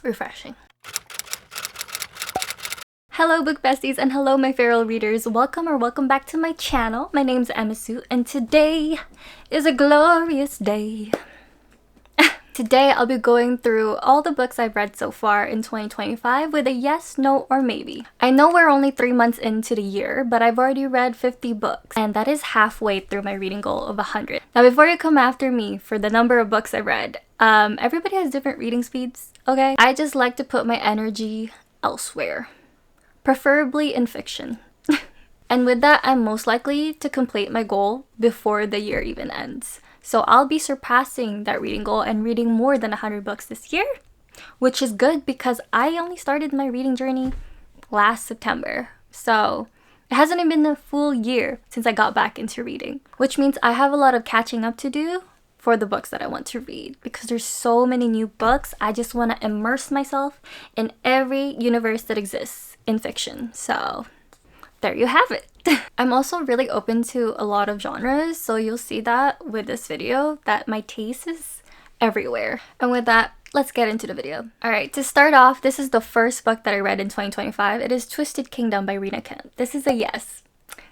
refreshing. Hello book besties and hello my feral readers. Welcome back to my channel. My name's Emisu and today is a glorious day. Today I'll be going through all the books I've read so far in 2025 with a yes, no, or maybe. I know we're only 3 months into the year, but I've already read 50 books and that is halfway through my reading goal of 100. Now before you come after me for the number of books I read, everybody has different reading speeds, okay? I just like to put my energy elsewhere. Preferably in fiction. And with that, I'm most likely to complete my goal before the year even ends. So I'll be surpassing that reading goal and reading more than 100 books this year, which is good because I only started my reading journey last September. So it hasn't even been a full year since I got back into reading, which means I have a lot of catching up to do for the books that I want to read because there's so many new books. I just want to immerse myself in every universe that exists in fiction. So there you have it. I'm also really open to a lot of genres, so you'll see that with this video that my taste is everywhere. And with that, let's get into the video. Alright, to start off, this is the first book that I read in 2025. It is Twisted Kingdom by Rina Kent. This is a yes.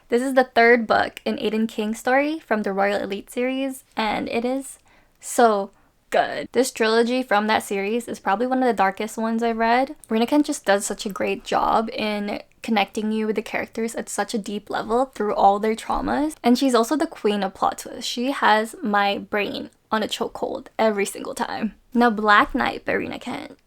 This is the third book in Aiden King's story from the Royal Elite series, and it is so good. This trilogy from that series is probably one of the darkest ones I've read. Rina Kent just does such a great job in connecting you with the characters at such a deep level through all their traumas. And she's also the queen of plot twists. She has my brain on a chokehold every single time. Now, Black Knight by Rina Kent.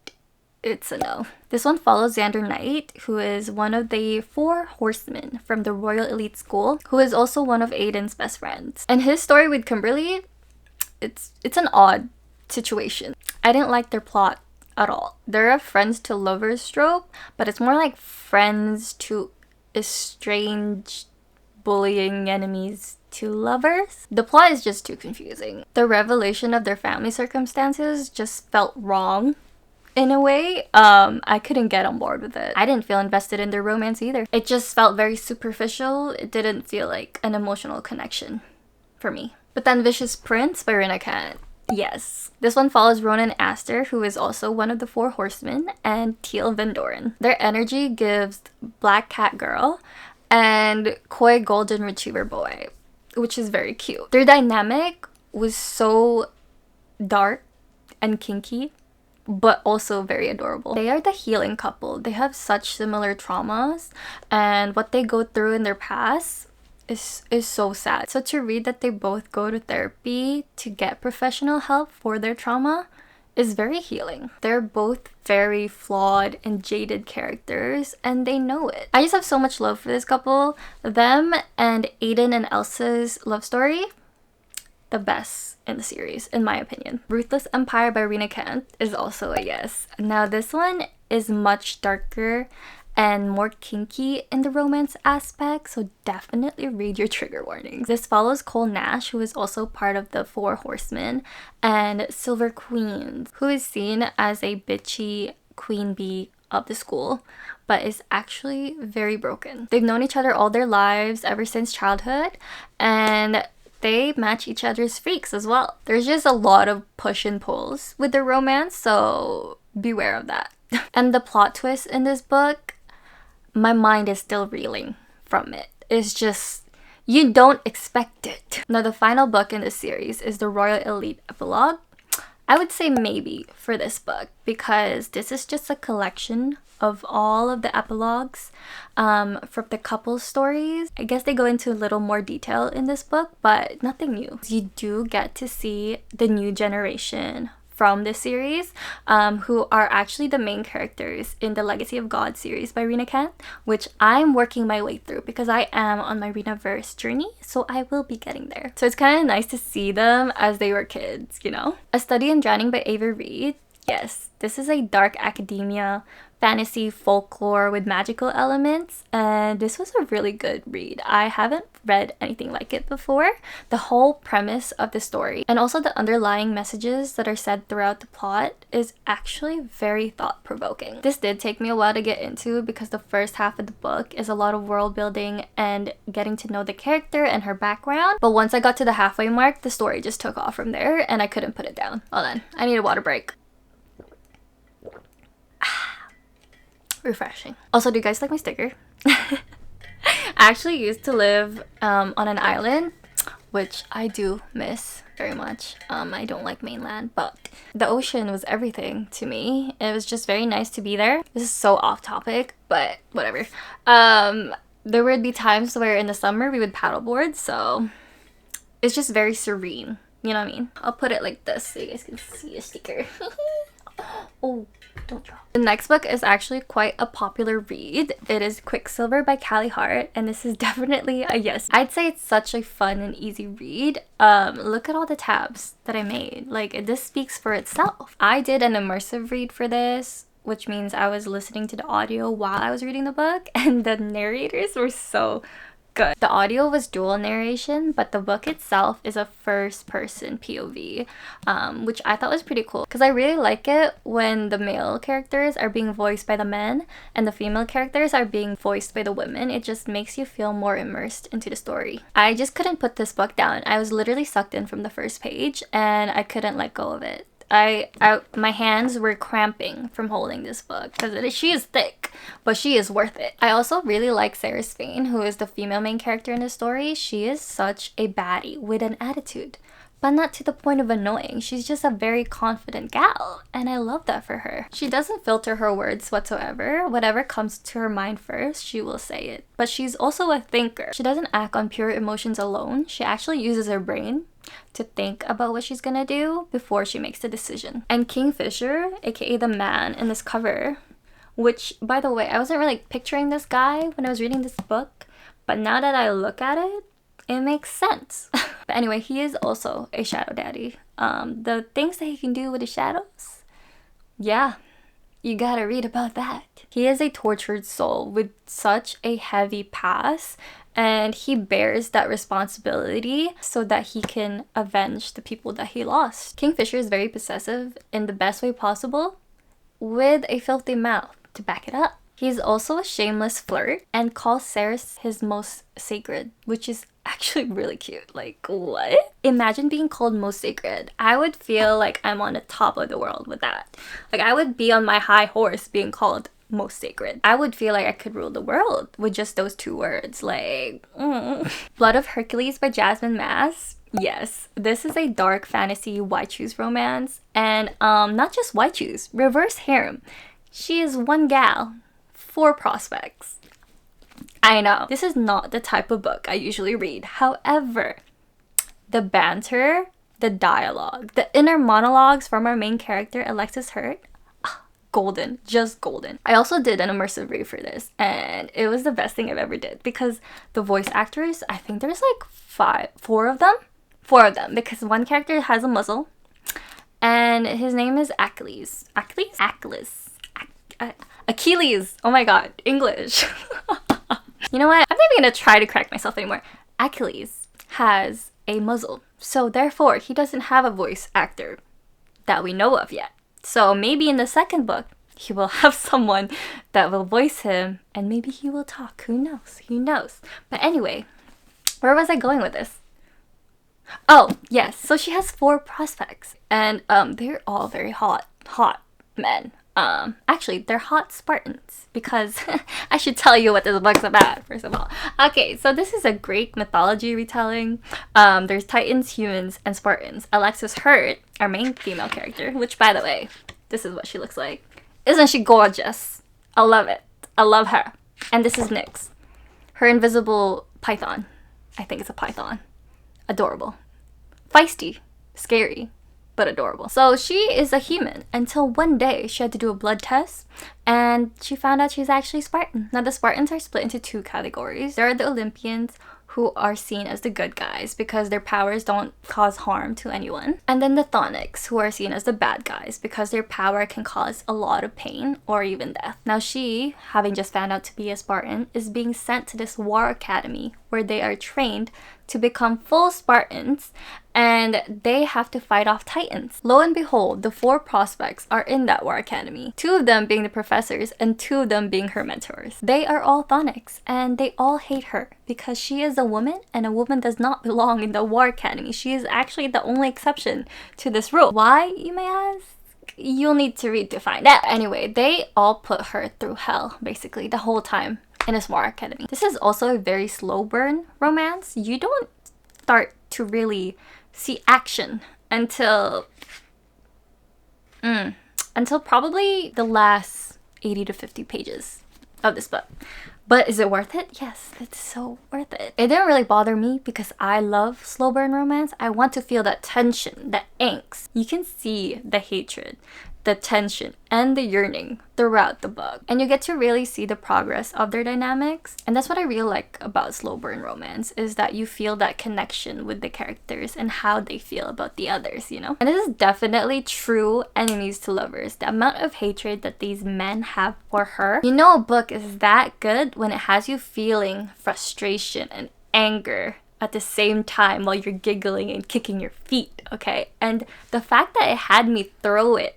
It's a no. This one follows Xander Knight, who is one of the 4 horsemen from the Royal Elite School, who is also one of Aiden's best friends. And his story with Kimberly, it's an odd situation. I didn't like their plot at all. They're a friends to lovers trope, but it's more like friends to estranged bullying enemies to lovers. The plot is just too confusing. The revelation of their family circumstances just felt wrong in a way. I couldn't get on board with it. I didn't feel invested in their romance either. It just felt very superficial. It didn't feel like an emotional connection for me. But then Vicious Prince by Rina Kent. Yes. This one follows Ronan Astor, who is also one of the 4 horsemen, and Teal Vendoren. Their energy gives Black Cat Girl and Koi Golden Retriever Boy, which is very cute. Their dynamic was so dark and kinky, but also very adorable. They are the healing couple. They have such similar traumas, and what they go through in their past is so sad. So to read that they both go to therapy to get professional help for their trauma is very healing. They're both very flawed and jaded characters, and they know it. I just have so much love for this couple. Them and Aiden and Elsa's love story, the best in the series, in my opinion. Ruthless Empire by Rina Kent is also a yes. Now this one is much darker and more kinky in the romance aspect, so definitely read your trigger warnings. This follows Cole Nash, who is also part of the 4 horsemen, and Silver Queen, who is seen as a bitchy queen bee of the school, but is actually very broken. They've known each other all their lives, ever since childhood, and they match each other's freaks as well. There's just a lot of push and pulls with their romance, so beware of that. And the plot twist in this book, my mind is still reeling from it. It's just, you don't expect it. Now the final book in this series is the Royal Elite Epilogue. I would say maybe for this book because this is just a collection of all of the epilogues from the couple stories. I guess they go into a little more detail in this book, but nothing new. You do get to see the new generation from this series, who are actually the main characters in the Legacy of God series by Rina Kent, which I'm working my way through because I am on my Rinaverse journey, so I will be getting there. So it's kind of nice to see them as they were kids, you know? A Study in Drowning by Ava Reed. Yes, this is a dark academia fantasy folklore with magical elements, and this was a really good read. I haven't read anything like it before. The whole premise of the story and also the underlying messages that are said throughout the plot is actually very thought-provoking. This did take me a while to get into because the first half of the book is a lot of world building and getting to know the character and her background, but once I got to the halfway mark, the story just took off from there and I couldn't put it down. Hold on, I need a water break. refreshing. Also, do you guys like my sticker? I actually used to live on an island, which I do miss very much. I don't like mainland, but the ocean was everything to me. It was just very nice to be there. This is so off topic, but whatever. There would be times where in the summer we would paddleboard, so it's just very serene. You know what I mean? I'll put it like this so you guys can see a sticker. Oh, don't drop. The next book is actually quite a popular read. It is Quicksilver by Callie Hart, and this is definitely a yes. I'd say it's such a fun and easy read. Look at all the tabs that I made. Like, this speaks for itself. I did an immersive read for this, which means I was listening to the audio while I was reading the book, and the narrators were so good. The audio was dual narration, but the book itself is a first-person POV, which I thought was pretty cool because I really like it when the male characters are being voiced by the men and the female characters are being voiced by the women. It just makes you feel more immersed into the story. I just couldn't put this book down. I was literally sucked in from the first page and I couldn't let go of it. My hands were cramping from holding this book because she is thick, but she is worth it. I also really like Sarah Spain, who is the female main character in the story. She is such a baddie with an attitude, but not to the point of annoying. She's just a very confident gal, and I love that for her. She doesn't filter her words whatsoever. Whatever comes to her mind first, she will say it. But she's also a thinker. She doesn't act on pure emotions alone. She actually uses her brain to think about what she's gonna do before she makes the decision. And Kingfisher, aka the man in this cover, which, by the way, I wasn't really picturing this guy when I was reading this book, but now that I look at it, it makes sense. But anyway, he is also a shadow daddy. The things that he can do with the shadows, yeah, you gotta read about that. He is a tortured soul with such a heavy past, and he bears that responsibility so that he can avenge the people that he lost. Kingfisher is very possessive in the best way possible, with a filthy mouth to back it up. He's also a shameless flirt and calls Ceres his most sacred, which is actually really cute. Like, what? Imagine being called most sacred. I would feel like I'm on the top of the world with that. Like, I would be on my high horse being called most sacred. I would feel like I could rule the world with just those two words. Like, Blood of Hercules by Jasmine Mass. Yes, this is a dark fantasy white choose romance, and not just white choose, reverse harem. She is one gal, 4 prospects. I know, this is not the type of book I usually read. However, the banter, the dialogue, the inner monologues from our main character, Alexis Hurt, golden, just golden. I also did an immersive read for this, and it was the best thing I've ever did because the voice actors, I think there's like 4 of them, because one character has a muzzle, and his name is Achilles. Achilles. Oh my god, English. You know what? I'm not even gonna try to correct myself anymore. Achilles has a muzzle, so therefore he doesn't have a voice actor that we know of yet. So maybe in the second book, he will have someone that will voice him, and maybe he will talk. Who knows? Who knows? But anyway, where was I going with this? Oh, yes. So she has 4 prospects, and they're all very hot men. Actually, they're hot Spartans, because I should tell you what this book's about, first of all. Okay, so this is a Greek mythology retelling. There's Titans, humans, and Spartans. Alexis Hurt, our main female character, which, by the way, this is what she looks like. Isn't she gorgeous? I love it. I love her. And this is Nyx, her invisible python. I think it's a python. Adorable. Feisty. Scary. But adorable. So she is a human until one day she had to do a blood test and she found out she's actually Spartan. Now the Spartans are split into 2 categories. There are the Olympians, who are seen as the good guys because their powers don't cause harm to anyone. And then the Chthonics, who are seen as the bad guys because their power can cause a lot of pain or even death. Now she, having just found out to be a Spartan, is being sent to this war academy where they are trained to become full Spartans, and they have to fight off Titans. Lo and behold, the 4 prospects are in that war academy. 2 of them being the professors and 2 of them being her mentors. They are all Chthonics, and they all hate her because she is a woman, and a woman does not belong in the war academy. She is actually the only exception to this rule. Why, you may ask? You'll need to read to find out. Anyway, they all put her through hell, basically, the whole time in a small academy. This is also a very slow burn romance. You don't start to really see action until probably the last 80 to 50 pages of this book. But is it worth it? Yes, it's so worth it. It didn't really bother me because I love slow burn romance. I want to feel that tension, that angst. You can see the hatred, the tension, and the yearning throughout the book. And you get to really see the progress of their dynamics. And that's what I really like about slow burn romance, is that you feel that connection with the characters and how they feel about the others, you know? And this is definitely true enemies to lovers. The amount of hatred that these men have for her. You know a book is that good when it has you feeling frustration and anger at the same time while you're giggling and kicking your feet, okay? And the fact that it had me throw it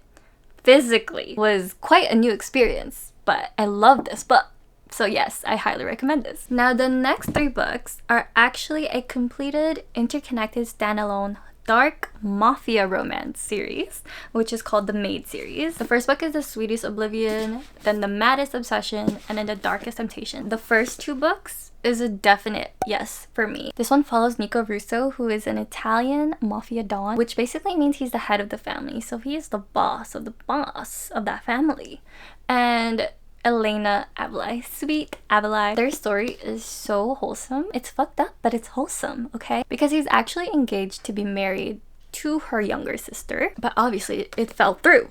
physically was quite a new experience, but I love this book. So yes, I highly recommend this. Now the next 3 books are actually a completed, interconnected, standalone dark Mafia romance series, which is called the Maid series. The first book is The Sweetest Oblivion, then The Maddest Obsession, and then The Darkest Temptation. The first 2 books is a definite yes for me. This one follows Nico Russo, who is an Italian mafia don, which basically means he's the head of the family. So he is the boss of that family. And Elena Avalai, sweet Avalai. Their story is so wholesome. It's fucked up, but it's wholesome, okay? Because he's actually engaged to be married to her younger sister, but obviously it fell through.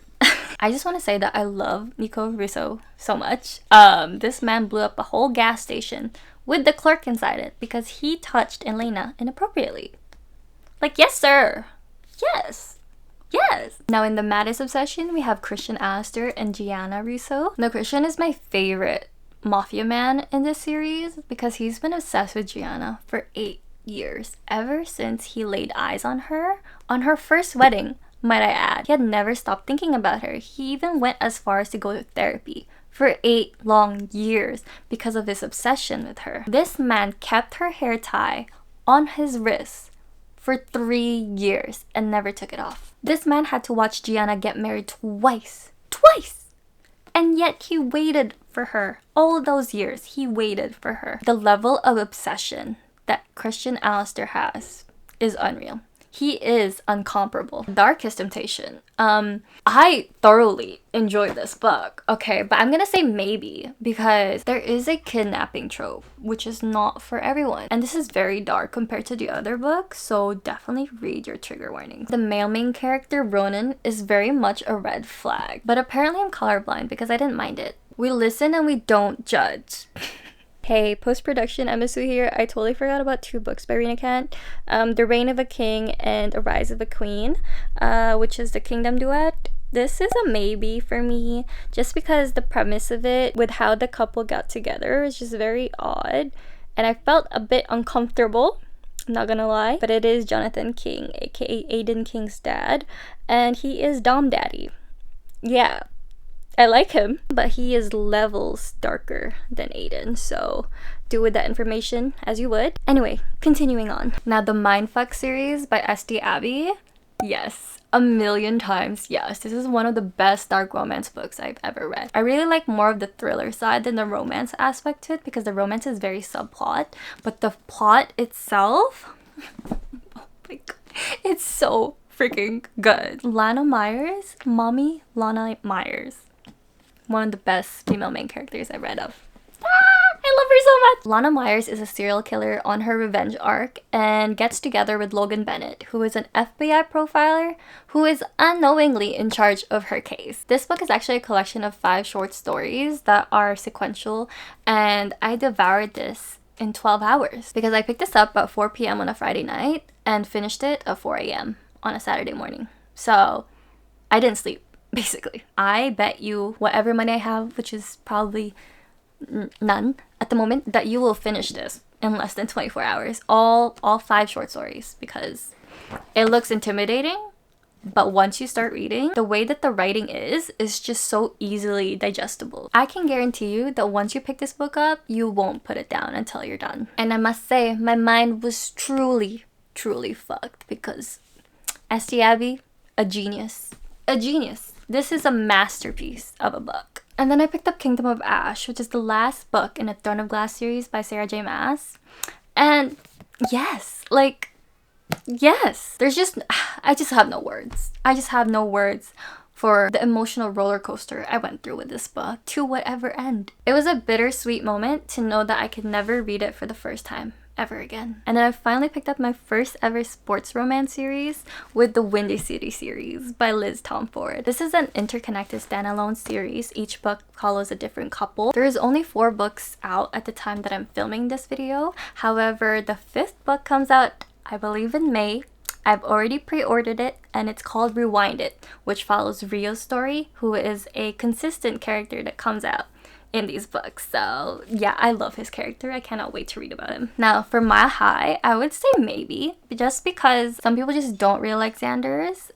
I just want to say that I love Nico Russo so much. This man blew up a whole gas station with the clerk inside it because he touched Elena inappropriately. Like, yes, sir. Yes. Yes. Now in The Maddest Obsession, we have Christian Astor and Gianna Russo. Now Christian is my favorite mafia man in this series because he's been obsessed with Gianna for 8 years. Ever since he laid eyes on her first wedding, might I add. He had never stopped thinking about her. He even went as far as to go to therapy for 8 long years because of his obsession with her. This man kept her hair tie on his wrist for 3 years and never took it off. This man had to watch Gianna get married twice. And yet he waited for her. All those years, he waited for her. The level of obsession that Christian Alistair has is unreal. He is incomparable. Darkest Temptation. I thoroughly enjoyed this book, okay, but I'm gonna say maybe because there is a kidnapping trope, which is not for everyone. And this is very dark compared to the other books, so definitely read your trigger warnings. The male main character, Ronan, is very much a red flag, but apparently I'm colorblind because I didn't mind it. We listen and we don't judge. Hey, post-production, Emisu here. I totally forgot about 2 books by Rina Kent. The Reign of a King and A Rise of a Queen, which is the Kingdom duet. This is a maybe for me, just because the premise of it, with how the couple got together, is just very odd. And I felt a bit uncomfortable, I'm not gonna lie. But it is Jonathan King, aka Aiden King's dad, and he is Dom Daddy. Yeah. I like him, but he is levels darker than Aiden, so do with that information as you would. Anyway, continuing on. Now, the Mindfuck series by S.D. Abbey. Yes, a million times yes. This is one of the best dark romance books I've ever read. I really like more of the thriller side than the romance aspect to it because the romance is very subplot, but the plot itself, oh my god, it's so freaking good. Lana Myers, Mommy Lana Myers. One of the best female main characters I've read of. I love her so much! Lana Myers is a serial killer on her revenge arc and gets together with Logan Bennett, who is an FBI profiler who is unknowingly in charge of her case. This book is actually a collection of 5 short stories that are sequential, and I devoured this in 12 hours because I picked this up at 4 p.m. on a Friday night and finished it at 4 a.m. on a Saturday morning. So I didn't sleep. Basically, I bet you whatever money I have, which is probably none at the moment, that you will finish this in less than 24 hours. All 5 short stories, because it looks intimidating, but once you start reading, the way that the writing is just so easily digestible. I can guarantee you that once you pick this book up, you won't put it down until you're done. And I must say, my mind was truly fucked because S.D. Abbey, a genius. A genius. This is a masterpiece of a book. And then I picked up Kingdom of Ash, which is the last book in the Throne of Glass series by Sarah J. Maas. And yes, like, yes. There's just, I just have no words. I just have no words for the emotional roller coaster I went through with this book to whatever end. It was a bittersweet moment to know that I could never read it for the first time ever again. And then I finally picked up my first ever sports romance series with the Windy City series by Liz Tomford. This is an interconnected standalone series. Each book follows a different couple. There is only 4 books out at the time that I'm filming this video. However, the 5th book comes out, I believe, in May. I've already pre-ordered it, and it's called Rewind It, which follows Rio's story, who is a consistent character that comes out in these books. So yeah, I love his character. I cannot wait to read about him. Now for Mile High, I would say maybe, just because some people just don't really like Xander's,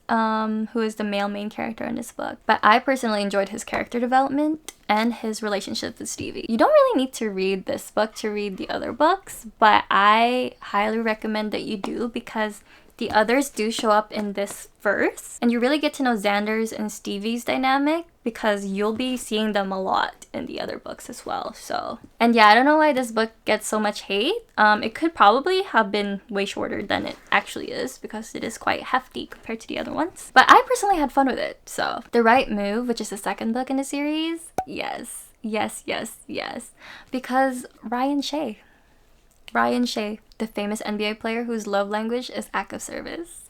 who is the male main character in this book. But I personally enjoyed his character development and his relationship with Stevie. You don't really need to read this book to read the other books, but I highly recommend that you do, because the others do show up in this verse, and you really get to know Xander's and Stevie's dynamic, because you'll be seeing them a lot in the other books as well. So, and yeah, I don't know why this book gets so much hate. It could probably have been way shorter than it actually is, because it is quite hefty compared to the other ones. But I personally had fun with it. So, The Right Move, which is the 2nd book in the series, yes, yes, yes, yes, because Ryan Shea, the famous NBA player whose love language is act of service.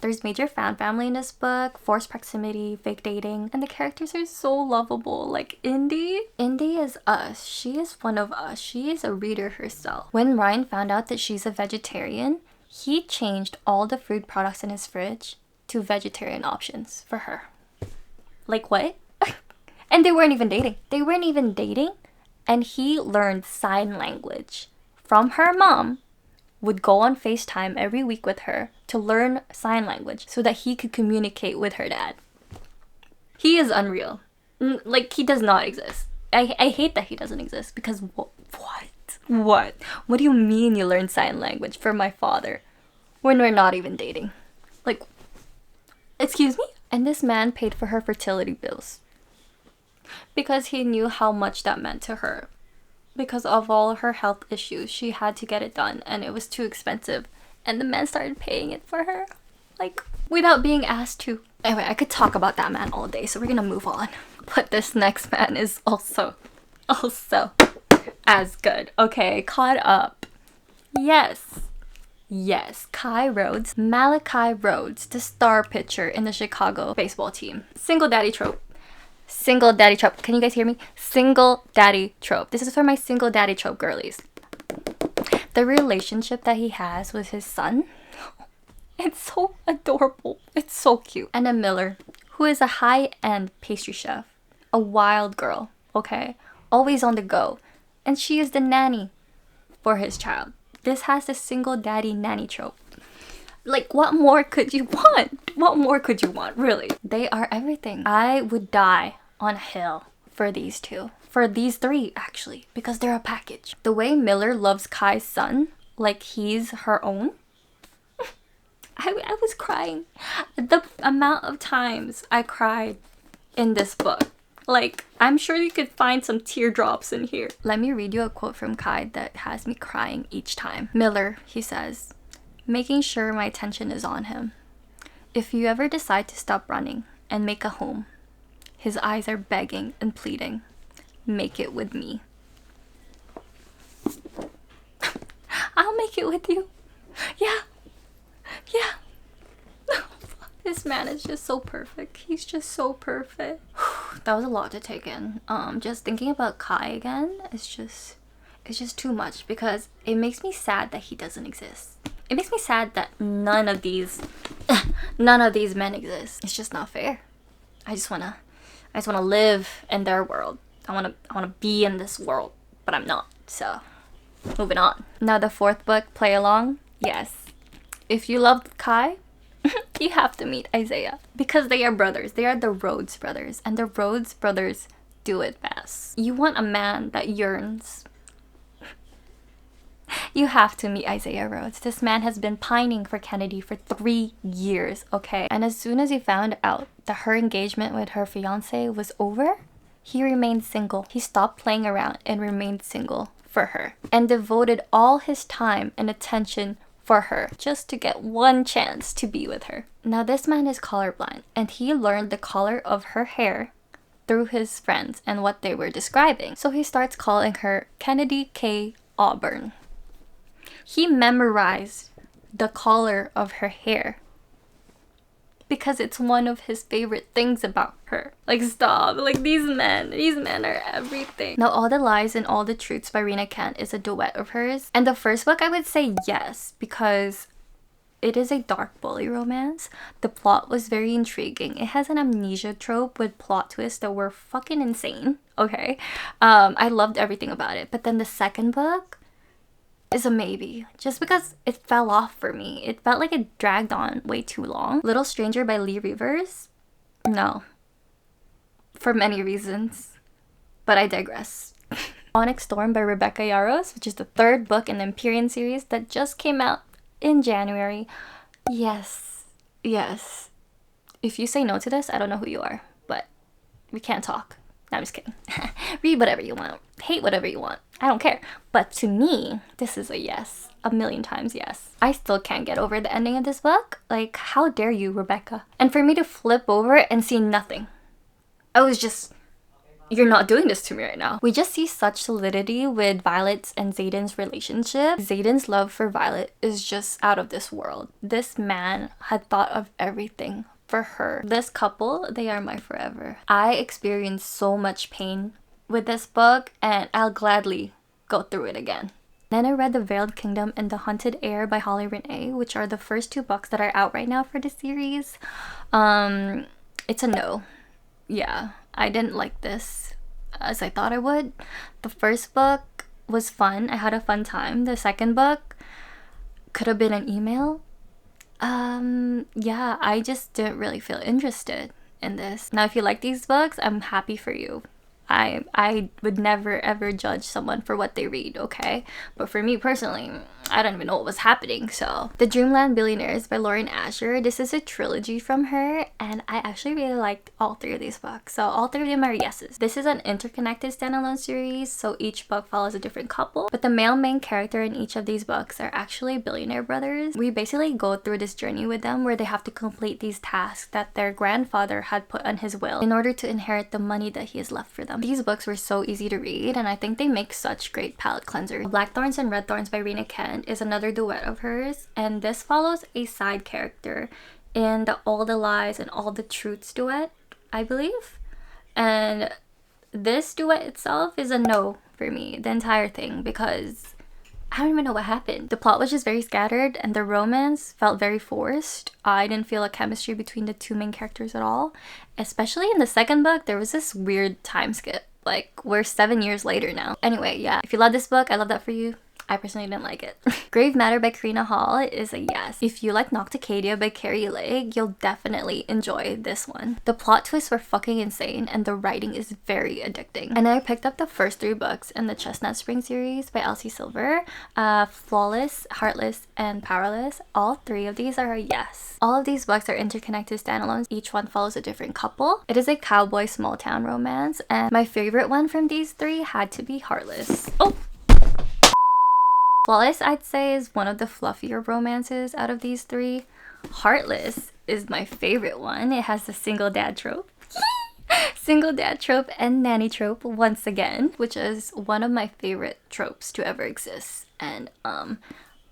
There's major fan family in this book, forced proximity, fake dating, and the characters are so lovable. Like Indy is us. She is one of us. She is a reader herself. When Ryan found out that she's a vegetarian, he changed all the food products in his fridge to vegetarian options for her. Like what? And they weren't even dating. And he learned sign language from her mom, would go on FaceTime every week with her to learn sign language so that he could communicate with her dad. He is unreal. Like, he does not exist. I hate that he doesn't exist, because what? What do you mean you learn sign language for my father when we're not even dating? Like, excuse me? And this man paid for her fertility bills because he knew how much that meant to her. Because of all her health issues, she had to get it done, and it was too expensive. And the man started paying it for her, like, without being asked to. Anyway, I could talk about that man all day, so we're gonna move on. But this next man is also as good. Okay, Caught Up. Yes, Kai Rhodes. Malachi Rhodes, the star pitcher in the Chicago baseball team. Single daddy trope. Can you guys hear me? Single daddy trope. This is for my single daddy trope girlies. The relationship that he has with his son, it's so adorable. It's so cute. And a Miller, who is a high-end pastry chef. A wild girl, okay? Always on the go. And she is the nanny for his child. This has the single daddy nanny trope. Like, what more could you want? What more could you want, really? They are everything. I would die on a hill for these two. For these 3, actually, because they're a package. The way Miller loves Kai's son, like he's her own. I was crying. The amount of times I cried in this book. Like, I'm sure you could find some teardrops in here. Let me read you a quote from Kai that has me crying each time. Miller, he says, making sure my attention is on him. If you ever decide to stop running and make a home, his eyes are begging and pleading. Make it with me. I'll make it with you. Yeah. This man is just so perfect. He's just so perfect. That was a lot to take in. Just thinking about Kai again, it's just too much, because it makes me sad that he doesn't exist. It makes me sad that none of these men exist. It's just not fair. I just wanna live in their world. I wanna be in this world, but I'm not. So, moving on. Now the 4th book, Play Along. Yes, if you loved Kai, you have to meet Isaiah, because they are brothers. They are the Rhodes brothers, and the Rhodes brothers do it best. You want a man that yearns You have to meet Isaiah Rhodes. This man has been pining for Kennedy for 3 years, okay? And as soon as he found out that her engagement with her fiance was over, he remained single. He stopped playing around and remained single for her and devoted all his time and attention for her just to get one chance to be with her. Now this man is colorblind and he learned the color of her hair through his friends and what they were describing. So he starts calling her Kennedy K. Auburn. He memorized the color of her hair because it's one of his favorite things about her. Like, stop. Like, these men are everything. Now, All the Lies and All the Truths by Rena Kent is a duet of hers. And the first book, I would say yes, because it is a dark bully romance. The plot was very intriguing. It has an amnesia trope with plot twists that were fucking insane, okay? I loved everything about it. But then the second book is a maybe, just because it fell off for me. It felt like it dragged on way too long. Little Stranger by Lee Rivers? No. For many reasons. But I digress. Onyx Storm by Rebecca Yarros, which is the third book in the Empyrean series that just came out in January. Yes. Yes. If you say no to this, I don't know who you are, but we can't talk. No, I'm just kidding. Read whatever you want. Hate whatever you want. I don't care. But to me, this is a yes. A million times yes. I still can't get over the ending of this book. Like, how dare you, Rebecca? And for me to flip over and see nothing. I was just, you're not doing this to me right now. We just see such solidity with Violet's and Xaden's relationship. Xaden's love for Violet is just out of this world. This man had thought of everything for her. This couple, they are my forever. I experienced so much pain with this book and I'll gladly go through it again. Then I read The Veiled Kingdom and The Haunted Heir by Holly Renee, which are the first two books that are out right now for the series. It's a no. Yeah, I didn't like this as I thought I would. The first book was fun. I had a fun time. The second book could have been an email. Yeah, I just didn't really feel interested in this. Now, if you like these books, I'm happy for you. I would never ever judge someone for what they read, okay? But for me personally, I don't even know what was happening, so. The Dreamland Billionaires by Lauren Asher. This is a trilogy from her, and I actually really liked all three of these books. So all three of them are yeses. This is an interconnected standalone series, so each book follows a different couple. But the male main character in each of these books are actually billionaire brothers. We basically go through this journey with them where they have to complete these tasks that their grandfather had put on his will in order to inherit the money that he has left for them. These books were so easy to read, and I think they make such great palette cleansers. Blackthorns and Redthorns by Rena Kent is another duet of hers, and this follows a side character in the All the Lies and All the Truths duet, I believe. And this duet itself is a no for me, the entire thing, because I don't even know what happened. The plot was just very scattered and the romance felt very forced. I didn't feel a chemistry between the two main characters at all. Especially in the second book, there was this weird time skip. Like, we're 7 years later now. Anyway, yeah, if you love this book, I love that for you. I personally didn't like it. Grave Matter by Karina Hall is a yes. If you like Nocticadia by Carrie Legg, you'll definitely enjoy this one. The plot twists were fucking insane and the writing is very addicting. And I picked up the first 3 books in the Chestnut Spring series by Elsie Silver. Flawless, Heartless, and Powerless. All 3 of these are a yes. All of these books are interconnected standalones. Each one follows a different couple. It is a cowboy small town romance, and my favorite one from these 3 had to be Heartless. Oh! Flawless, I'd say, is one of the fluffier romances out of these 3. Heartless is my favorite one. It has the single dad trope. Single dad trope and nanny trope once again, which is one of my favorite tropes to ever exist. And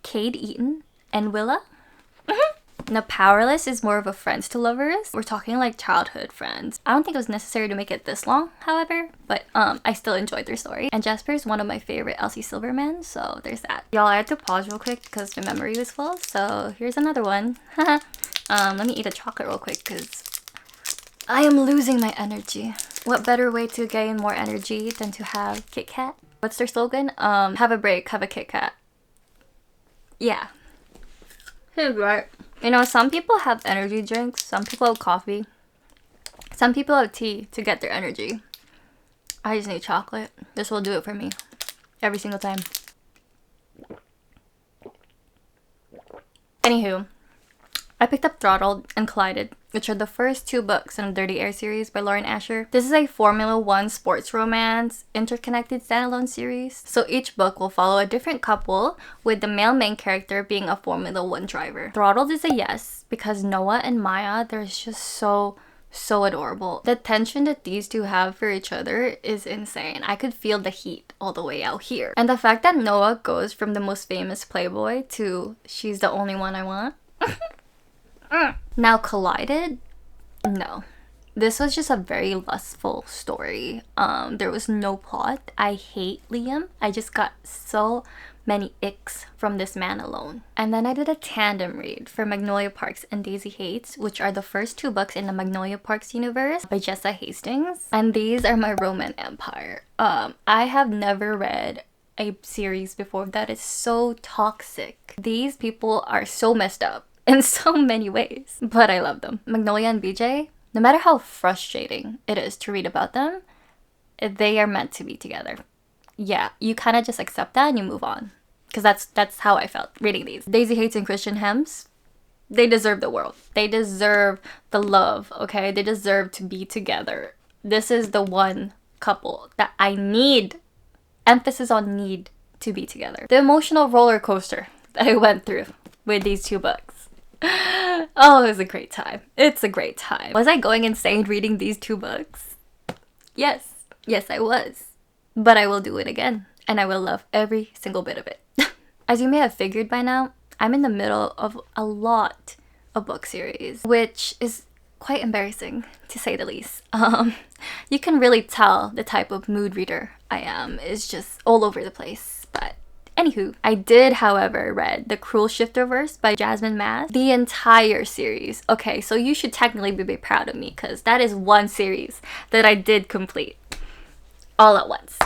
Cade Eaton and Willa. Now, Powerless is more of a friends to lovers. We're talking like childhood friends. I don't think it was necessary to make it this long, however, but I still enjoyed their story. And Jasper is one of my favorite Elsie Silverman, so there's that. Y'all, I had to pause real quick because my memory was full, so here's another one. Let me eat a chocolate real quick because I am losing my energy. What better way to gain more energy than to have Kit Kat? What's their slogan? Have a break, have a Kit Kat. Yeah. Here's right. You know, some people have energy drinks, some people have coffee, some people have tea to get their energy. I just need chocolate. This will do it for me every single time. Anywho, I picked up Throttled and Collided, which are the first 2 books in the Dirty Air series by Lauren Asher. This is a Formula One sports romance interconnected standalone series. So each book will follow a different couple, with the male main character being a Formula One driver. Throttled is a yes, because Noah and Maya, they're just so adorable. The tension that these two have for each other is insane. I could feel the heat all the way out here. And the fact that Noah goes from the most famous playboy to she's the only one I want. Now Collided, no. This was just a very lustful story. There was no plot. I hate Liam. I just got so many icks from this man alone. And then I did a tandem read for Magnolia Parks and Daisy Hates, which are the first 2 books in the Magnolia Parks universe by Jessa Hastings. And these are my romance empire. I have never read a series before that is so toxic. These people are so messed up in so many ways, but I love them. Magnolia and BJ, no matter how frustrating it is to read about them, they are meant to be together. Yeah, you kind of just accept that and you move on. Because that's how I felt reading these. Daisy Hates and Christian Hems, they deserve the world. They deserve the love, okay? They deserve to be together. This is the one couple that I need, emphasis on need, to be together. The emotional roller coaster that I went through with these 2 books. Oh, it was a great time. It's a great time. Was I going insane reading these 2 books? Yes. Yes, I was. But I will do it again. And I will love every single bit of it. As you may have figured by now, I'm in the middle of a lot of book series, which is quite embarrassing, to say the least. You can really tell the type of mood reader I am. It's just all over the place. But anywho, I did, however, read The Cruel Shifterverse by Jasmine Maz, the entire series. Okay, so you should technically be proud of me, because that is one series that I did complete all at once.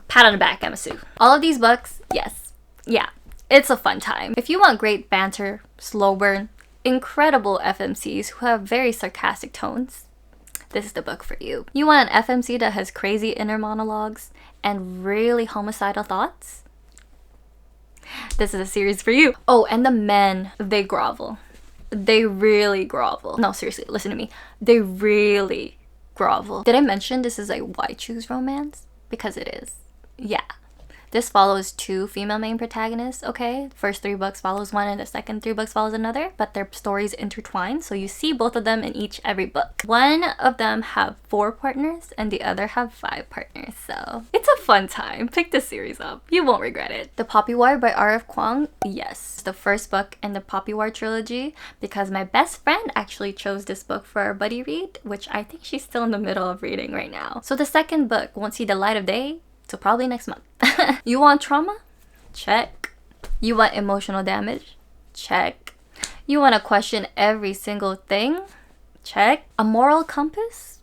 Pat on the back, Emasu. All of these books, yes. Yeah, it's a fun time. If you want great banter, slow burn, incredible FMCs who have very sarcastic tones, this is the book for you. You want an FMC that has crazy inner monologues and really homicidal thoughts? This is a series for you. Oh, and the men, they grovel. They really grovel. No, seriously, listen to me. They really grovel. Did I mention this is a why choose romance? Because it is. Yeah. This follows 2 female main protagonists, okay? First 3 books follows one and the second 3 books follows another, but their stories intertwine, so you see both of them in every book. One of them have 4 partners and the other have 5 partners, so it's a fun time. Pick this series up. You won't regret it. The Poppy War by R.F. Kuang, yes. The first book in the Poppy War trilogy, because my best friend actually chose this book for our buddy read, which I think she's still in the middle of reading right now. So the second book won't see the light of day, so probably next month. You want trauma? Check. You want emotional damage? Check. You want to question every single thing? Check. A moral compass?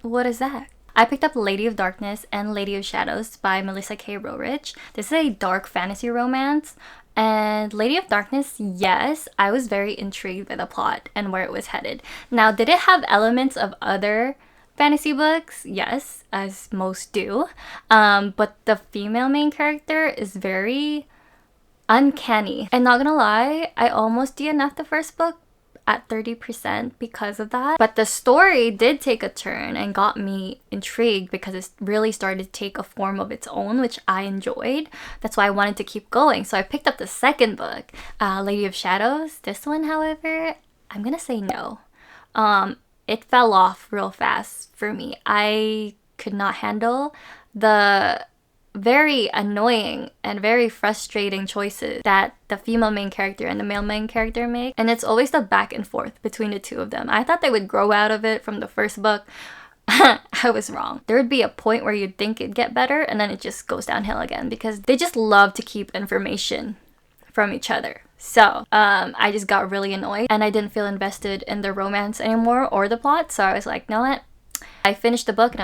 What is that? I picked up Lady of Darkness and Lady of Shadows by Melissa K. Roerich. This is a dark fantasy romance. And Lady of Darkness, yes, I was very intrigued by the plot and where it was headed. Now, did it have elements of other fantasy books? Yes, as most do. But the female main character is very uncanny. And not gonna lie, I almost DNF'd the first book at 30% because of that. But the story did take a turn and got me intrigued because it really started to take a form of its own, which I enjoyed. That's why I wanted to keep going. So I picked up the second book, Lady of Shadows. This one, however, I'm gonna say no. It fell off real fast for me. I could not handle the very annoying and very frustrating choices that the female main character and the male main character make. And it's always the back and forth between the two of them. I thought they would grow out of it from the first book. I was wrong. There would be a point where you'd think it'd get better and then it just goes downhill again because they just love to keep information from each other. So I just got really annoyed and I didn't feel invested in the romance anymore or the plot. So I was like, know what? I finished the book and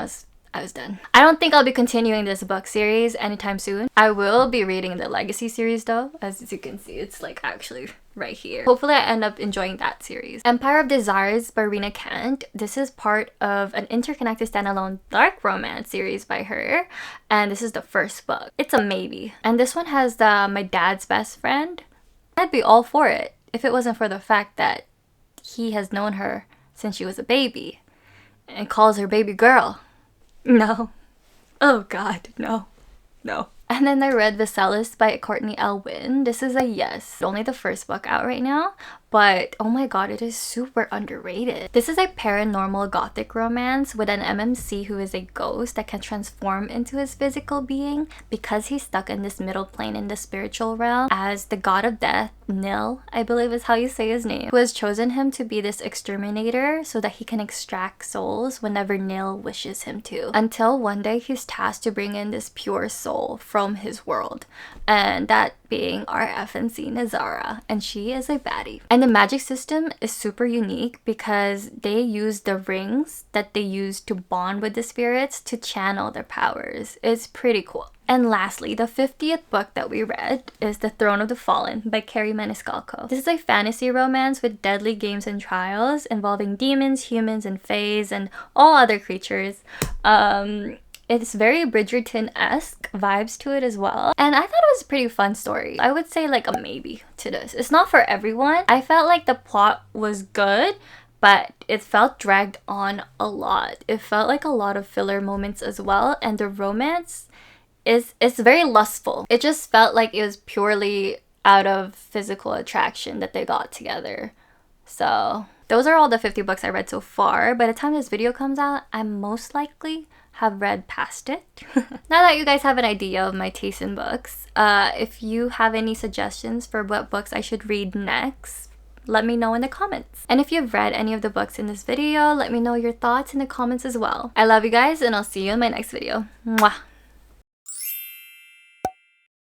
I was done. I don't think I'll be continuing this book series anytime soon. I will be reading the Legacy series though. As you can see, it's like actually right here. Hopefully I end up enjoying that series. Empire of Desires by Rena Kent. This is part of an interconnected standalone dark romance series by her. And this is the first book. It's a maybe. And this one has my dad's best friend. I'd be all for it. if it wasn't for the fact that he has known her since she was a baby and calls her baby girl. No. Oh god, no. No. And then I read Vesellus by Courtney L. Wynn. This is a yes. Only the first book out right now, but oh my god, it is super underrated. This is a paranormal gothic romance with an MMC who is a ghost that can transform into his physical being because he's stuck in this middle plane in the spiritual realm as the god of death, Nil, I believe is how you say his name, who has chosen him to be this exterminator so that he can extract souls whenever Nil wishes him to. Until one day he's tasked to bring in this pure soul from his world, and that being our FNC Nazara, and she is a baddie. And the magic system is super unique because they use the rings that they use to bond with the spirits to channel their powers. It's pretty cool. And lastly, the 50th book that we read is The Throne of the Fallen by Carrie Maniscalco. This is a fantasy romance with deadly games and trials involving demons, humans, and fays, and all other creatures. It's very Bridgerton-esque vibes to it as well. And I thought it was a pretty fun story. I would say like a maybe to this. It's not for everyone. I felt like the plot was good, but it felt dragged on a lot. It felt like a lot of filler moments as well. And the romance it's very lustful. It just felt like it was purely out of physical attraction that they got together. So those are all the 50 books I read so far. By the time this video comes out, I most likely have read past it. Now that you guys have an idea of my taste in books, if you have any suggestions for what books I should read next, let me know in the comments. And if you've read any of the books in this video, let me know your thoughts in the comments as well. I love you guys, and I'll see you in my next video. Mwah!